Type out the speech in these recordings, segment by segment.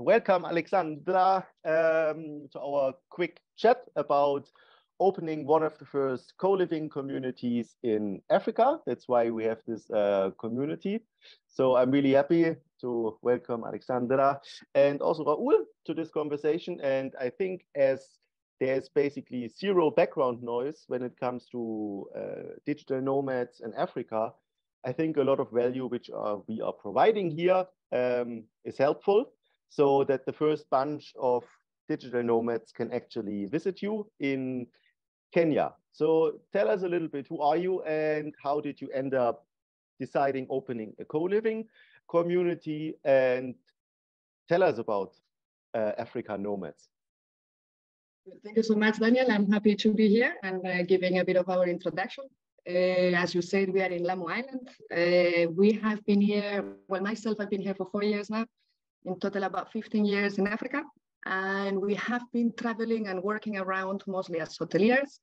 welcome, Alexandra, to our quick chat about opening one of the first co-living communities in Africa. That's why we have this community. So I'm really happy to welcome Alexandra and also Raoul to this conversation. And I think as there's basically zero background noise when it comes to digital nomads in Africa, I think a lot of value which we are providing here is helpful, so that the first bunch of digital nomads can actually visit you in Kenya. So tell us a little bit, who are you and how did you end up deciding opening a co-living community, and tell us about Africa Nomads. Thank you so much, Daniel. I'm happy to be here and giving a bit of our introduction. As you said, we are in Lamu Island. We have been here, well, myself, I've been here for 4 years now, in total about 15 years in Africa. And we have been traveling and working around mostly as hoteliers.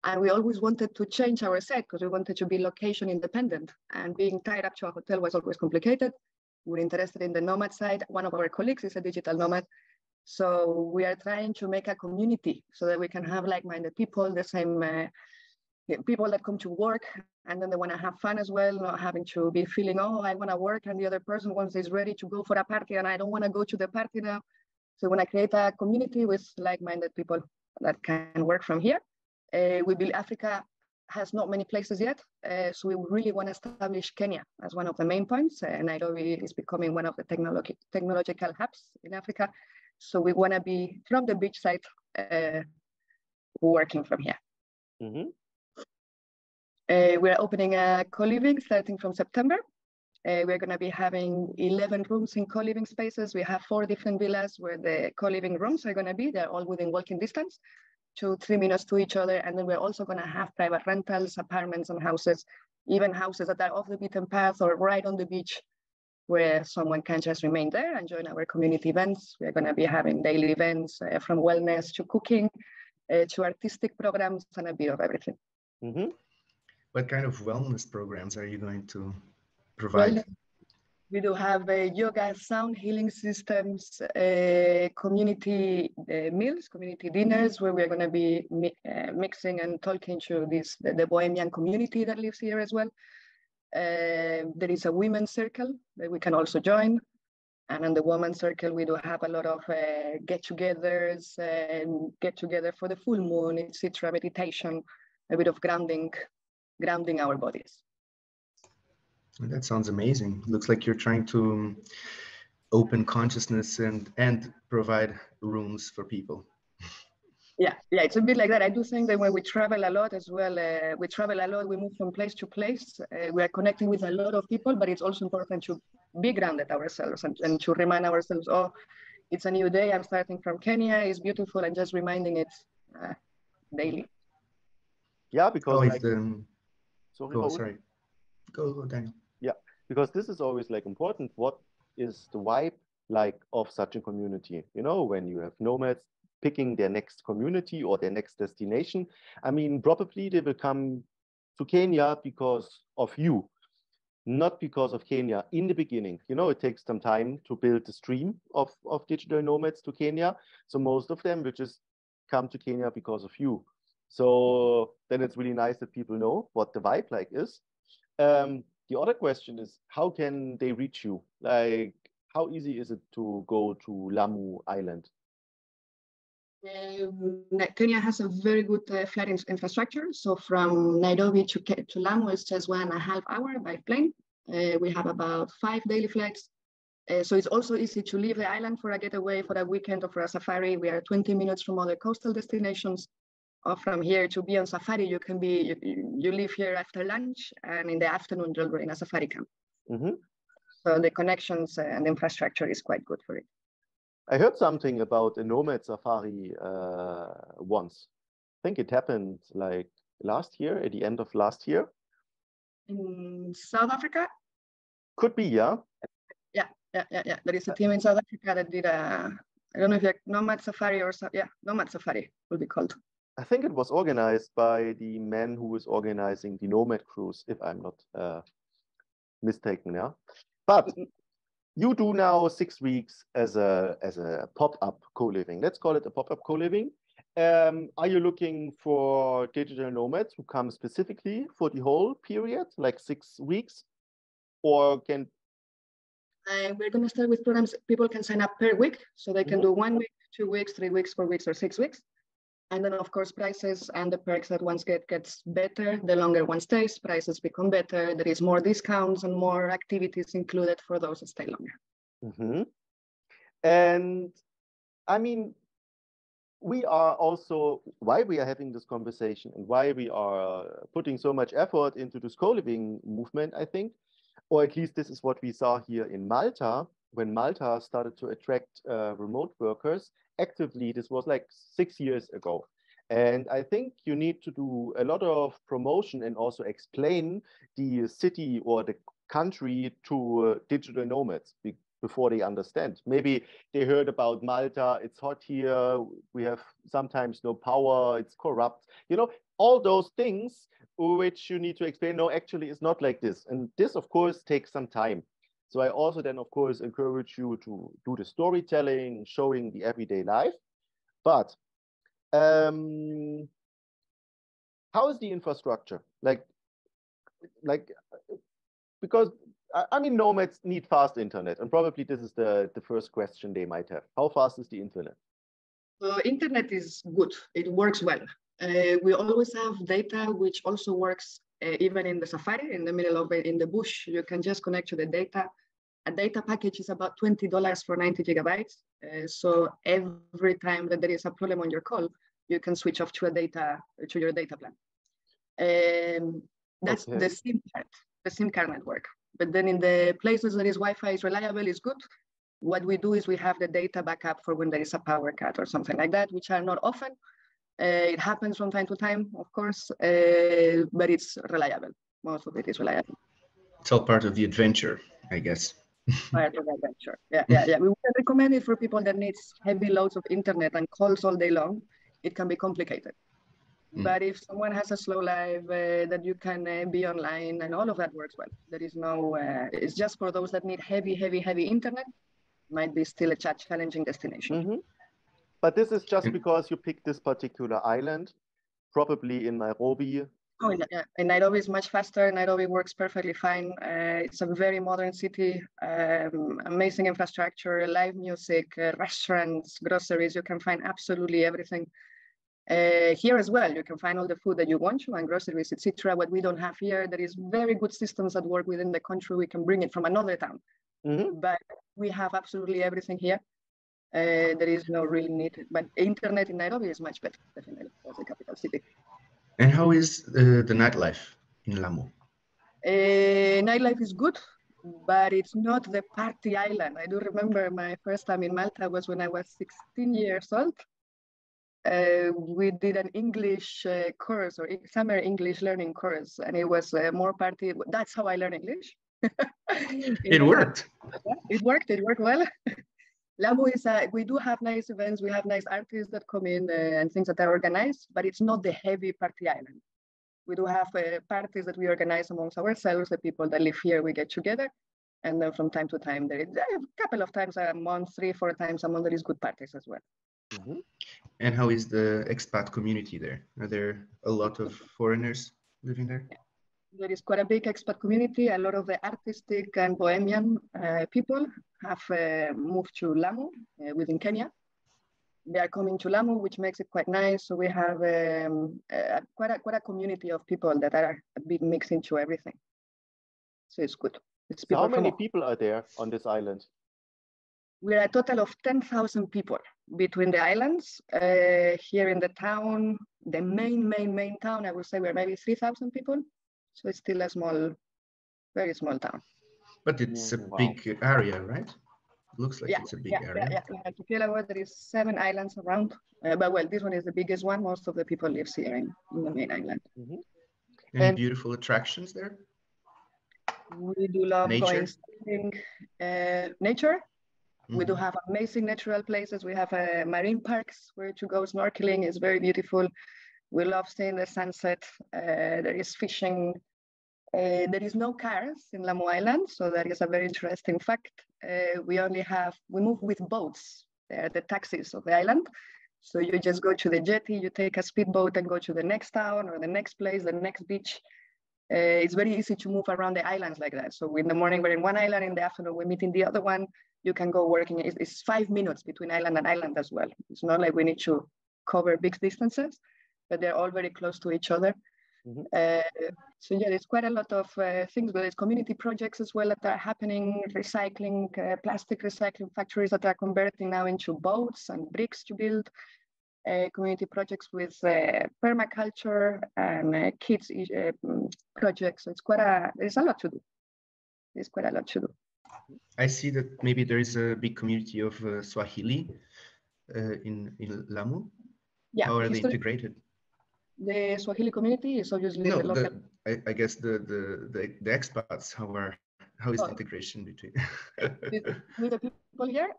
And we always wanted to change our set because we wanted to be location independent. And being tied up to a hotel was always complicated. We're interested in the nomad side. One of our colleagues is a digital nomad. So we are trying to make a community so that we can have like-minded people, the same people that come to work and then they want to have fun as well, not having to be feeling, oh, I want to work and the other person once is ready to go for a party and I don't want to go to the party now. So we want to create a community with like-minded people that can work from here. We believe Africa has not many places yet, so we really want to establish Kenya as one of the main points. Nairobi is becoming one of the technological hubs in Africa. So we want to be from the beach side, working from here. Mm-hmm. We're opening a co-living starting from September. We're going to be having 11 rooms in co-living spaces. We have 4 different villas where the co-living rooms are going to be. They're all within walking distance, 2-3 minutes to each other. And then we're also going to have private rentals, apartments and houses, even houses that are off the beaten path or right on the beach, where someone can just remain there and join our community events. We're going to be having daily events from wellness to cooking to artistic programs and a bit of everything. Mm-hmm. What kind of wellness programs are you going to provide? Well, we do have yoga, sound healing systems, community meals, community dinners, where we're going to be mixing and talking to the Bohemian community that lives here as well. There is a women's circle that we can also join. And in the women's circle, we do have a lot of get-togethers, get together for the full moon, etc., meditation, a bit of grounding our bodies. That sounds amazing. Looks like you're trying to open consciousness and provide rooms for people. Yeah, it's a bit like that. I do think that when we travel a lot as well, we move from place to place. We are connecting with a lot of people, but it's also important to be grounded ourselves and to remind ourselves, oh, it's a new day. I'm starting from Kenya. It's beautiful, and just reminding it daily. Yeah, because sorry. Go, Daniel. Yeah, because this is always like important. What is the vibe like of such a community? You know, when you have nomads picking their next community or their next destination, I mean, probably they will come to Kenya because of you, not because of Kenya in the beginning. You know, it takes some time to build the stream of digital nomads to Kenya. So most of them will just come to Kenya because of you. So then it's really nice that people know what the vibe like is. The other question is, how can they reach you? Like, how easy is it to go to Lamu Island? Kenya has a very good flight infrastructure. So from Nairobi to Lamu is just 1.5 hours by plane. We have about 5 daily flights. So it's also easy to leave the island for a getaway, for a weekend or for a safari. We are 20 minutes from other coastal destinations. Or from here to be on safari, you leave here after lunch, and in the afternoon you're in a safari camp. Mm-hmm. So the connections and the infrastructure is quite good for it. I heard something about a nomad safari once. I think it happened like last year, at the end of last year. In South Africa? Could be, yeah. Yeah. There is a team in South Africa that did I don't know if you're Nomad Safari or Nomad Safari will be called. I think it was organized by the man who is organizing the Nomad cruise, if I'm not mistaken, yeah. But You do now 6 weeks as a pop-up co-living. Let's call it a pop-up co-living. Are you looking for digital nomads who come specifically for the whole period, like 6 weeks, or can? We're going to start with programs. People can sign up per week, so they can do 1 week, 2 weeks, 3 weeks, 4 weeks, or 6 weeks. And then, of course, prices and the perks that ones gets better. The longer one stays, prices become better. There is more discounts and more activities included for those who stay longer. And I mean, we are also, why we are having this conversation and why we are putting so much effort into this co-living movement, I think, or at least this is what we saw here in Malta, when Malta started to attract remote workers actively. This was like 6 years ago. And I think you need to do a lot of promotion and also explain the city or the country to digital nomads before they understand. Maybe they heard about Malta, it's hot here, we have sometimes no power, it's corrupt, you know, all those things which you need to explain. No, actually it's not like this. And this, of course, takes some time. So I also then, of course, encourage you to do the storytelling, showing the everyday life. But how is the infrastructure? Like, because I mean, nomads need fast internet, and probably this is the first question they might have. How fast is the internet? Internet is good. It works well. We always have data which also works even in the safari, in the middle of it, in the bush. You can just connect to the data. A data package is about $20 for 90 gigabytes. So every time that there is a problem on your call, you can switch off to your data plan. That's the SIM card, the SIM card network. But then in the places that is Wi-Fi is reliable, is good. What we do is we have the data backup for when there is a power cut or something like that, which are not often. It happens from time to time, of course, but it's reliable. Most of it is reliable. It's all part of the adventure, I guess. Part of the adventure. Yeah. We would recommend it for people that needs heavy loads of internet and calls all day long. It can be complicated. But if someone has a slow life, that you can be online and all of that works well. There is no, it's just for those that need heavy internet, might be still a challenging destination. But this is just because you picked this particular island, probably in Nairobi. Oh, in Nairobi is much faster. Nairobi works perfectly fine. It's a very modern city, amazing infrastructure, live music, restaurants, groceries. You can find absolutely everything. Here as well, you can find all the food that you want to and groceries, etc. What we don't have here, there is very good systems that work within the country. We can bring it from another town, but we have absolutely everything here. There is no real need, but internet in Nairobi is much better, definitely, as a capital city. And how is the nightlife in Lamu? Nightlife is good, but it's not the party island. I do remember my first time in Malta was when I was 16 years old. We did an English course or summer English learning course, and it was more party. That's how I learned English. It worked. It worked well. Lamu is, we do have nice events. We have nice artists that come in and things that are organized, but it's not the heavy party island. We do have parties that we organize amongst ourselves. The people that live here, we get together. And then from time to time, there is a couple of times a month, 3-4 times a month, there is good parties as well. And how is the expat community there? Are there a lot of foreigners living there? There is quite a big expat community. A lot of the artistic and bohemian people have moved to Lamu within Kenya. They are coming to Lamu, which makes it quite nice. So we have quite a community of people that are a bit mixed into everything. So it's good. It's so how many people are there on this island? We're a total of 10,000 people between the islands. Here in the town, the main town, I would say we're maybe 3,000 people. So it's still a very small town. But it's a big area, right? It looks like it's a big area. Yeah. To Kielawa, there is 7 islands around. But well, this one is the biggest one. Most of the people live here in the main island. Any beautiful attractions there? We do love going skiing. Nature. We do have amazing natural places. We have marine parks where to go snorkeling. It's very beautiful. We love seeing the sunset. There is fishing. There is no cars in Lamu Island, so that is a very interesting fact. we move with boats, the taxis of the island. So you just go to the jetty, you take a speedboat and go to the next town or the next place, the next beach. It's very easy to move around the islands like that. So in the morning, we're in one island, in the afternoon, we meet in the other one. You can go working. It's 5 minutes between island and island as well. It's not like we need to cover big distances, but they're all very close to each other. So yeah, there's quite a lot of things, but there's community projects as well that are happening, recycling, plastic recycling factories that are converting now into boats and bricks to build. Community projects with permaculture and kids projects. So there's a lot to do. There's quite a lot to do. I see that maybe there is a big community of Swahili in Lamu. Yeah. How are they integrated? The Swahili community is obviously the local. I guess the expats. How is the integration between with the people here?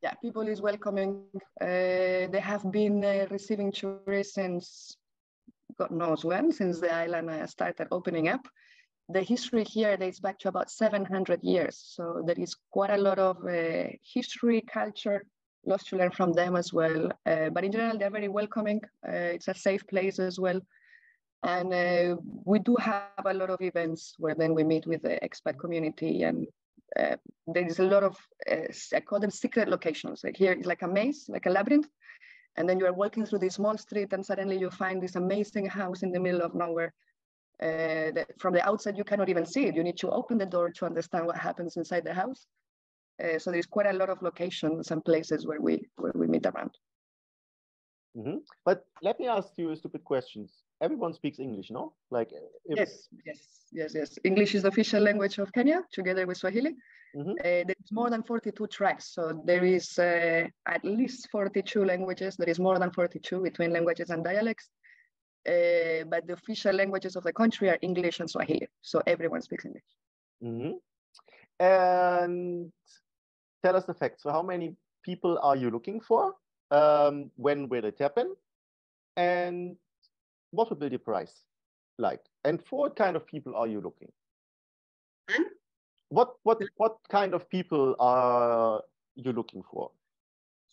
Yeah, people is welcoming. They have been receiving tourists since God knows when, since the island started opening up. The history here dates back to about 700 years. So there is quite a lot of history, culture, lots to learn from them as well. But in general, they're very welcoming. It's a safe place as well. And we do have a lot of events where then we meet with the expat community, and there is a lot of, I call them secret locations. Like here, it's like a maze, like a labyrinth. And then you are walking through this small street and suddenly you find this amazing house in the middle of nowhere. From the outside, you cannot even see it. You need to open the door to understand what happens inside the house. So there's quite a lot of locations and places where we meet around. But let me ask you a stupid question. Everyone speaks English, no? Like Yes. English is the official language of Kenya, together with Swahili. There's more than 42 tribes, so there is at least 42 languages. There is more than 42 between languages and dialects. But the official languages of the country are English and Swahili, so everyone speaks English. And tell us the facts. So how many people are you looking for? When will it happen? And what will be the price like? And for what kind of people are you looking? And what kind of people are you looking for?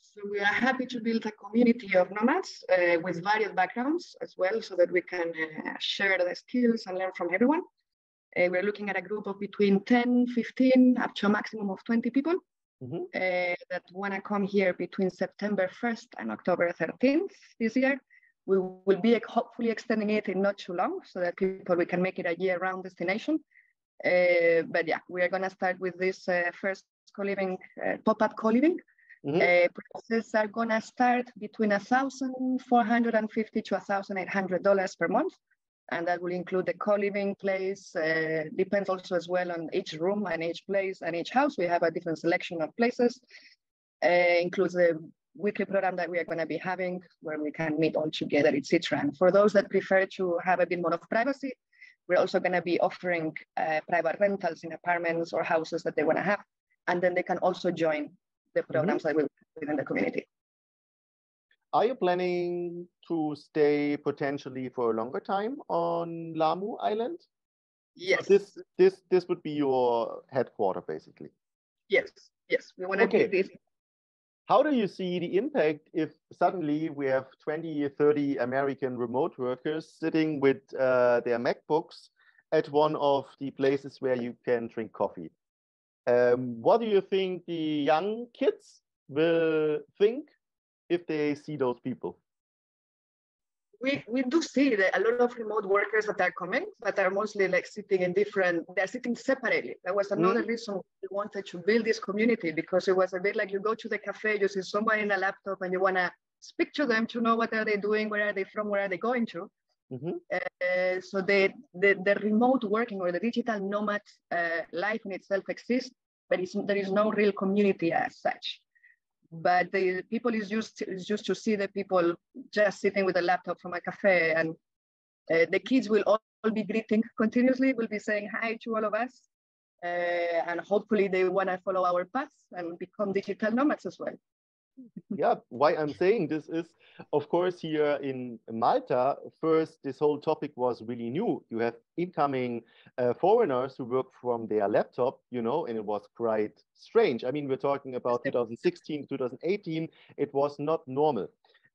So we are happy to build a community of nomads with various backgrounds as well, so that we can share the skills and learn from everyone. We're looking at a group of between 10, 15, up to a maximum of 20 people that want to come here between September 1st and October 13th this year. We will be hopefully extending it in not too long, so that we can make it a year-round destination. But yeah, we are going to start with this first Coliving, pop-up Coliving. Prices are going to start between $1,450 to $1,800 per month. And that will include the co-living place. Depends also as well on each room and each place and each house. We have a different selection of places. Includes the weekly program that we are going to be having, where we can meet all together, etc. And for those that prefer to have a bit more of privacy, we're also going to be offering private rentals in apartments or houses that they want to have. And then they can also join the programs that we will within the community. Are you planning to stay potentially for a longer time on Lamu Island? Yes. So this would be your headquarter, basically. Yes. We want to do this. How do you see the impact if suddenly we have 20 or 30 American remote workers sitting with their MacBooks at one of the places where you can drink coffee? What do you think the young kids will think if they see those people? We do see that a lot of remote workers that are coming, but are mostly like sitting in they're sitting separately. That was another reason we wanted to build this community, because it was a bit like you go to the cafe, you see someone in a laptop and you want to speak to them to know what are they doing, where are they from, where are they going to. So the remote working or the digital nomad life in itself exists, but there is no real community as such. But the people is used to see the people just sitting with a laptop from a cafe, and the kids will all be greeting continuously, will be saying hi to all of us, and hopefully they want to follow our paths and become digital nomads as well. Yeah, why I'm saying this is, of course, here in Malta, first, this whole topic was really new. You have incoming foreigners who work from their laptop, you know, and it was quite strange. I mean, we're talking about 2016, 2018. It was not normal.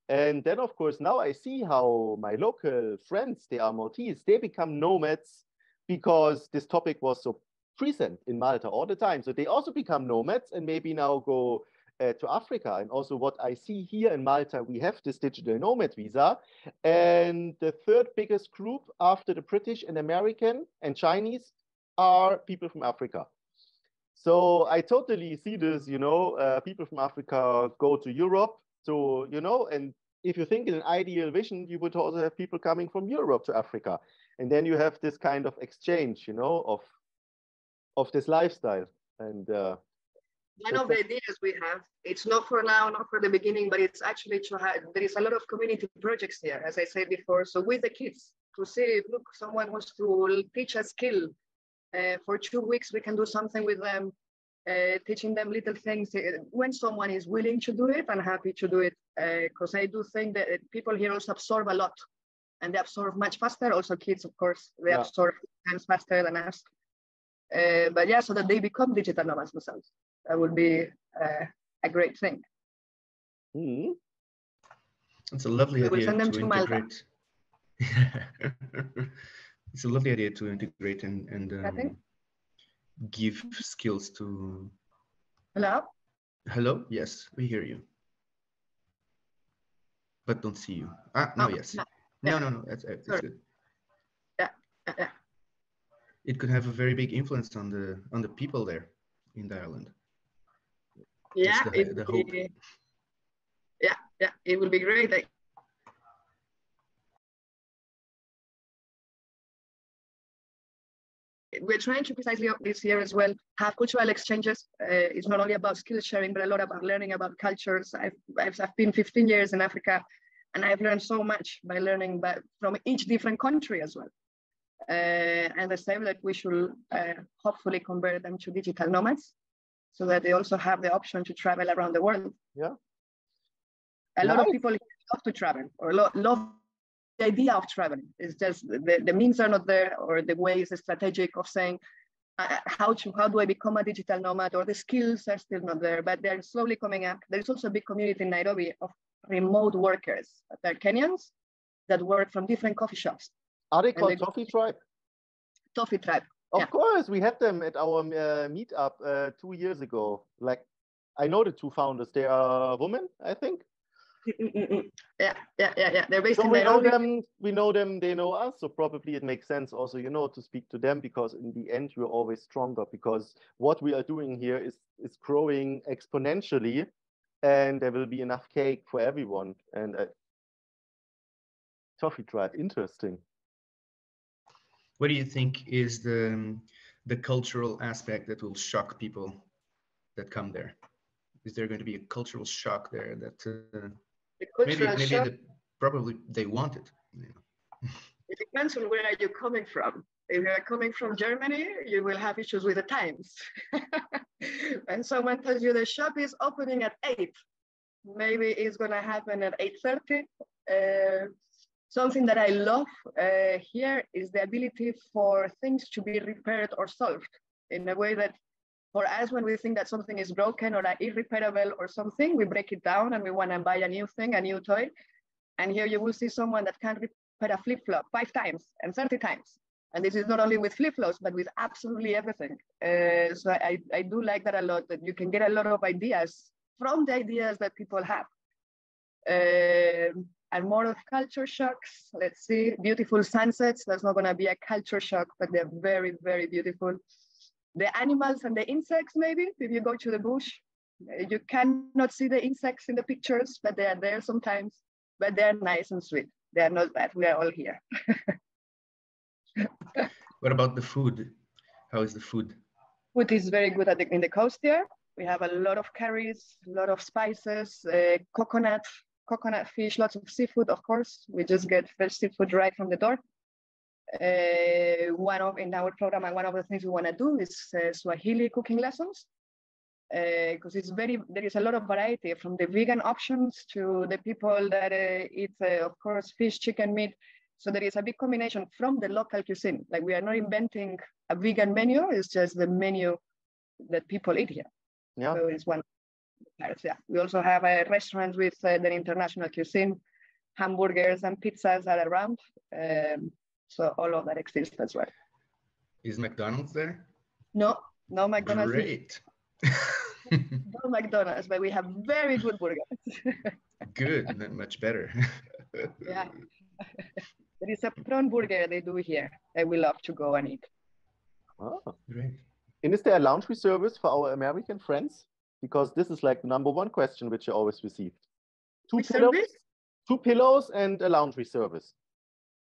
And then, of course, now I see how my local friends, they are Maltese, they become nomads because this topic was so present in Malta all the time. So they also become nomads and maybe now go to Africa. And also what I see here in Malta, we have this digital nomad visa. And the third biggest group after the British and American and Chinese are people from Africa. So I totally see this, you know, people from Africa go to Europe. So, you know, and if you think in an ideal vision, you would also have people coming from Europe to Africa. And then you have this kind of exchange, you know, of this lifestyle. And one of the ideas we have, it's not for now, not for the beginning, but it's actually to have, there is a lot of community projects here, as I said before. So with the kids, to say, look, someone wants to teach a skill. For 2 weeks, we can do something with them, teaching them little things. When someone is willing to do it, I'm happy to do it. Because I do think that people here also absorb a lot. And they absorb much faster. Also kids, of course, they absorb times faster than us. But yeah, so that they become digital nomads themselves. That would be a great thing. mm-hmm. It's a lovely idea send them to integrate. It's a lovely idea to integrate and give skills to. Hello? Hello? Yes, we hear you. But don't see you. Ah, no, yes. No, that's good. Yeah. It could have a very big influence on the people there in the island. Yeah, the hope. Yeah, it will be great. We're trying to precisely this year as well have cultural exchanges. It's not only about skill sharing, but a lot about learning about cultures. I've been 15 years in Africa, and I've learned so much by learning from each different country as well. And I say that we should hopefully convert them to digital nomads, so that they also have the option to travel around the world. Yeah. A lot of people love to travel or love the idea of traveling. It's just the means are not there, or the way is strategic of saying how do I become a digital nomad, or the skills are still not there, but they're slowly coming up. There's also a big community in Nairobi of remote workers. They're Kenyans that work from different coffee shops. Are they called Toffee Tribe? Toffee Tribe. Of course, we had them at our meetup 2 years ago. Like, I know the two founders. They are women, I think. Yeah. They're based in we Nairobi. We know them, they know us. So probably it makes sense also, you know, to speak to them, because in the end, we're always stronger, because what we are doing here is growing exponentially, and there will be enough cake for everyone. And Toffee Tribe, interesting. What do you think is the cultural aspect that will shock people that come there? Is there going to be a cultural shock there that maybe probably they want it? You know? It depends on where are you coming from. If you are coming from Germany, you will have issues with the times. When someone tells you the shop is opening at 8, maybe it's going to happen at 8:30. Something that I love here is the ability for things to be repaired or solved in a way that, for us, when we think that something is broken or irreparable or something, we break it down and we want to buy a new thing, a new toy. And here you will see someone that can repair a flip-flop 5 times and 30 times. And this is not only with flip-flops, but with absolutely everything. So I do like that a lot, that you can get a lot of ideas from the ideas that people have. And more of culture shocks. Let's see, beautiful sunsets. That's not going to be a culture shock, but they're very, very beautiful. The animals and the insects, maybe, if you go to the bush, you cannot see the insects in the pictures, but they are there sometimes. But they're nice and sweet. They are not bad. We are all here. What about the food? How is the food? Food is very good in the coast here. We have a lot of curries, a lot of spices, coconut fish, lots of seafood, of course. We just get fresh seafood right from the door. In our program, and one of the things we want to do is Swahili cooking lessons. because there is a lot of variety from the vegan options to the people that eat, of course, fish, chicken, meat. So there is a big combination from the local cuisine. Like we are not inventing a vegan menu, it's just the menu that people eat here. Yeah. So it's one part, yeah. We also have a restaurant with the international cuisine, hamburgers and pizzas are around. So all of that exists as well. Is McDonald's there? No McDonald's. Great. No McDonald's, but we have very good burgers. Good, not much better. Yeah. There is a prawn burger they do here that we love to go and eat. Oh. Great. And is there a laundry service for our American friends? Because this is like the #1 question which I always received. Which service? 2 pillows and a laundry service.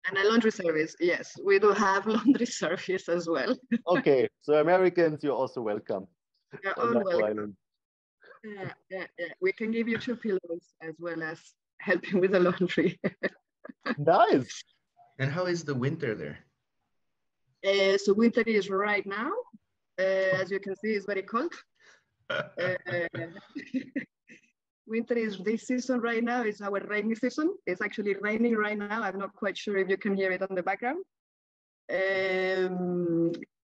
And a laundry service, yes. We do have laundry service as well. Okay, so Americans, you're also welcome. You're all welcome. Yeah. We can give you 2 pillows as well as helping with the laundry. Nice. And how is the winter there? So winter is right now. As you can see, it's very cold. Winter is this season right now. It's our rainy season. It's actually raining right now. I'm not quite sure if you can hear it on the background.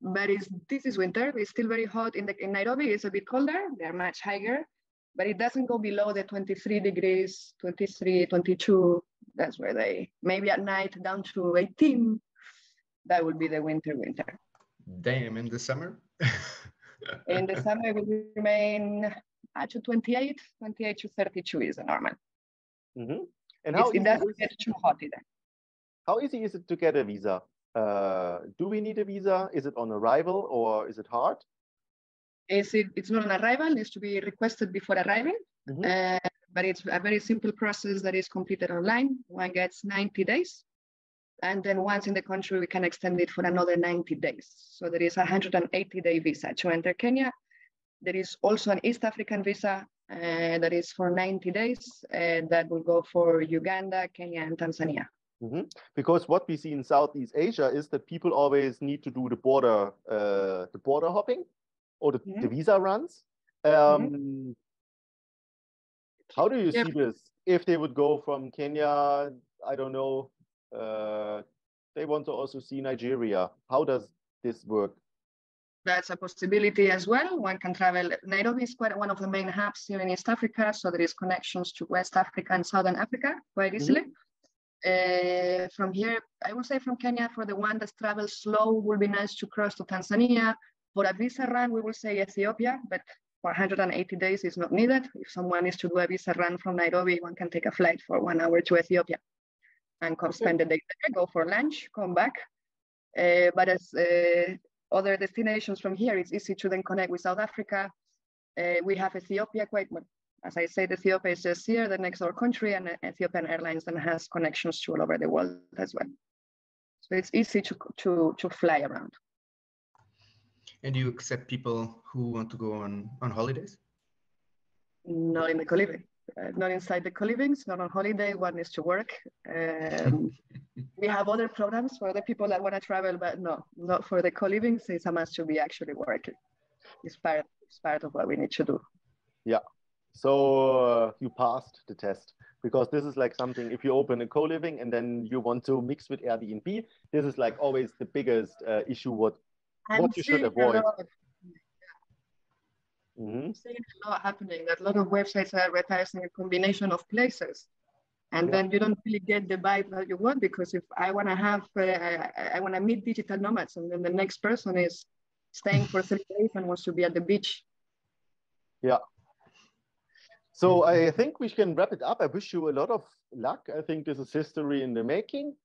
But this is winter. It's still very hot in Nairobi. It's a bit colder. They're much higher, but it doesn't go below the 23 degrees, 23, 22. That's where maybe at night down to 18. That would be the winter. Damn, in the summer? In the summer, it will remain to 28 to 32 is the normal. Mm-hmm. And it doesn't get too hot either. How easy is it to get a visa? Do we need a visa? Is it on arrival or is it hard? It's not on arrival. It needs to be requested before arriving. Mm-hmm. But it's a very simple process that is completed online. One gets 90 days. And then once in the country, we can extend it for another 90 days. So there is a 180-day visa to enter Kenya. There is also an East African visa that is for 90 days that will go for Uganda, Kenya, and Tanzania. Mm-hmm. Because what we see in Southeast Asia is that people always need to do the border hopping or the visa runs. How do you see this? If they would go from Kenya, I don't know, they want to also see Nigeria. How does this work? That's a possibility as well. One can travel. Nairobi is quite one of the main hubs here in East Africa, so there is connections to West Africa and Southern Africa quite easily. From here, I would say from Kenya, for the one that travels slow, would be nice to cross to Tanzania. For a visa run, we will say Ethiopia, but for 180 days is not needed. If someone is to do a visa run from Nairobi, one can take a flight for 1 hour to Ethiopia and come spend the day there, go for lunch, come back. But as other destinations from here, it's easy to then connect with South Africa. We have Ethiopia quite well. As I said, Ethiopia is just here, the next door country, and Ethiopian Airlines then has connections to all over the world as well. So it's easy to fly around. And do you accept people who want to go on holidays? Not in the Coliving. Not inside the Colivings, not on holiday. One is to work. We have other programs for the people that want to travel, but no, not for the Colivings. It's a must to be actually working. It's part of what we need to do. Yeah. So you passed the test, because this is like something, if you open a co-living and then you want to mix with Airbnb, this is like always the biggest issue what you should avoid. I'm seeing a lot happening, that a lot of websites are advertising a combination of places. And then you don't really get the vibe that you want, because if I want to have, I want to meet digital nomads, and then the next person is staying for 3 days and wants to be at the beach. Yeah. So I think we can wrap it up. I wish you a lot of luck. I think this is history in the making.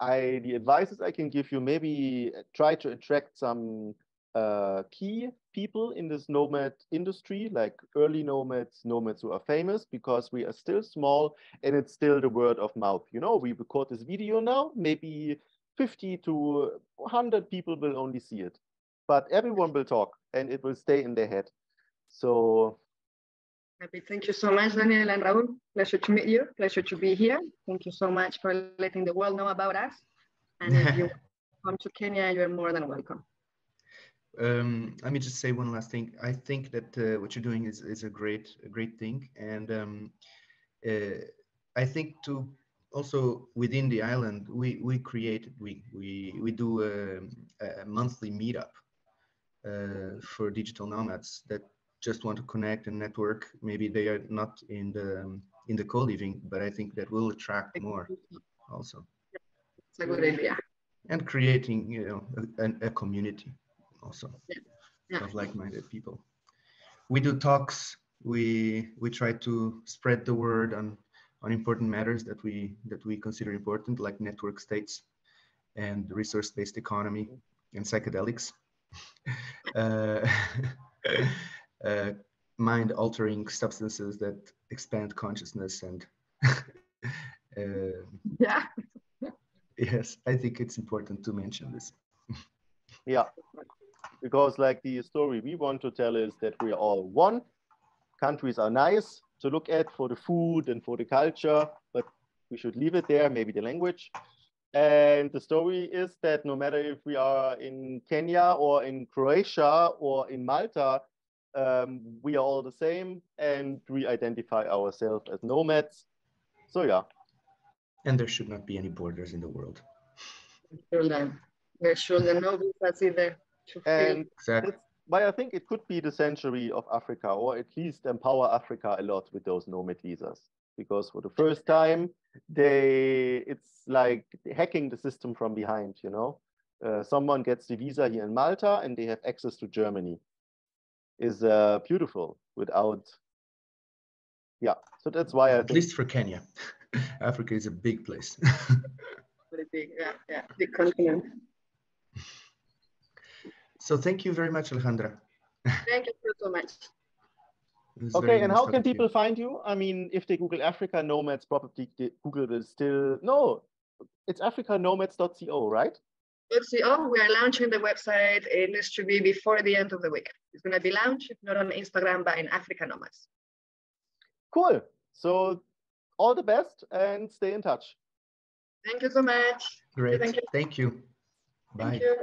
The advices I can give you, maybe try to attract some key people in this nomad industry, like early nomads who are famous, because we are still small and it's still the word of mouth. You know, we record this video now, maybe 50 to 100 people will only see it, but everyone will talk and it will stay in their head. So happy. Thank you so much, Daniel and Raul. Pleasure to meet you. Pleasure to be here. Thank you so much for letting the world know about us. And if you come to Kenya, you're more than welcome. Let me just say one last thing. I think that what you're doing is a great thing, and I think to also within the island we do a monthly meetup for digital nomads that just want to connect and network. Maybe they are not in the co-living, but I think that will attract more also. It's a good idea. And creating, you know, a community also Yeah. of like-minded people. We do talks. We try to spread the word on important matters that we consider important, like network states and resource-based economy and psychedelics. uh, mind-altering substances that expand consciousness and Yeah. yes, I think it's important to mention this. Yeah, because like the story we want to tell is that we are all one. Countries are nice to look at for the food and for the culture, but we should leave it there, maybe the language. And the story is that no matter if we are in Kenya or in Croatia or in Malta, we are all the same and we identify ourselves as nomads. So yeah. And there should not be any borders in the world. There shouldn't no visas either to feel. And Exactly. that's why I think it could be the century of Africa, or at least empower Africa a lot with those nomad visas. Because for the first time, it's like hacking the system from behind, you know. Someone gets the visa here in Malta and they have access to Germany. Is beautiful without, yeah. So that's why I At think, least for Kenya. Africa is a big place. Very big, yeah, big continent. So thank you very much, Alejandra. Thank you so much. okay, and nice how can talking to you. people find you? I mean, if they Google Africa Nomads, probably Google will still, no, it's africanomads.co, right? .co, we are launching the website. It needs to be before the end of the week. It's going to be launched, if not on Instagram, but in Africa Nomads. Cool. So all the best and stay in touch. Thank you so much. Great. Thank you. Thank you. Bye. Thank you.